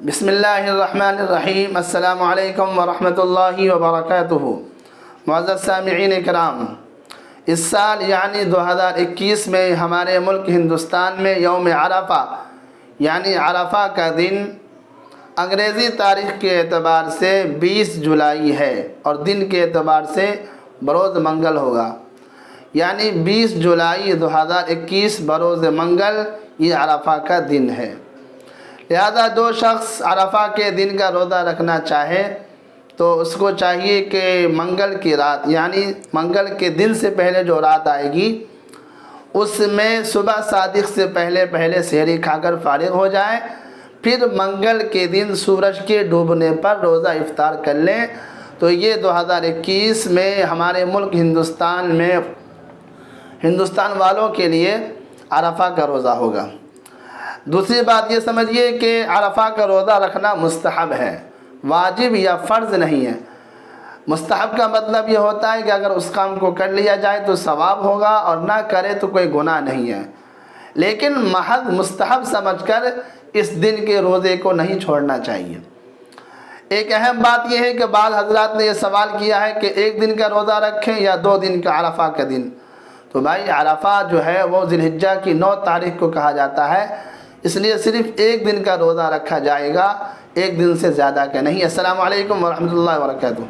بسم اللہ الرحمن الرحیم۔ السلام علیکم ورحمۃ اللہ وبرکاتہ۔ معزز سامعین کرام، اس سال یعنی 2021 میں ہمارے ملک ہندوستان میں یوم عرفہ یعنی عرفہ کا دن انگریزی تاریخ کے اعتبار سے 20 جولائی ہے اور دن کے اعتبار سے بروز منگل ہوگا، یعنی 20 جولائی 2021 بروز منگل یہ عرفہ کا دن ہے۔ لہذا جو شخص عرفہ کے دن کا روزہ رکھنا چاہے تو اس کو چاہیے کہ منگل کی رات یعنی منگل کے دن سے پہلے جو رات آئے گی اس میں صبح صادق سے پہلے سحری کھا کر فارغ ہو جائے، پھر منگل کے دن سورج کے ڈوبنے پر روزہ افطار کر لیں، تو یہ 2021 میں ہمارے ملک ہندوستان والوں کے لیے عرفہ کا روزہ ہوگا۔ دوسری بات یہ سمجھیے کہ عرفہ کا روزہ رکھنا مستحب ہے، واجب یا فرض نہیں ہے۔ مستحب کا مطلب یہ ہوتا ہے کہ اگر اس کام کو کر لیا جائے تو ثواب ہوگا اور نہ کرے تو کوئی گناہ نہیں ہے، لیکن محض مستحب سمجھ کر اس دن کے روزے کو نہیں چھوڑنا چاہیے۔ ایک اہم بات یہ ہے کہ بعض حضرات نے یہ سوال کیا ہے کہ ایک دن کا روزہ رکھیں یا 2 دن کا عرفہ کا دن۔ تو بھائی عرفہ جو ہے وہ ذی الحجہ کی 9 تاریخ کو کہا جاتا ہے، اس لیے صرف ایک دن کا روزہ رکھا جائے گا، ایک دن سے زیادہ کا نہیں۔ السلام علیکم ورحمۃ اللہ وبرکاتہ۔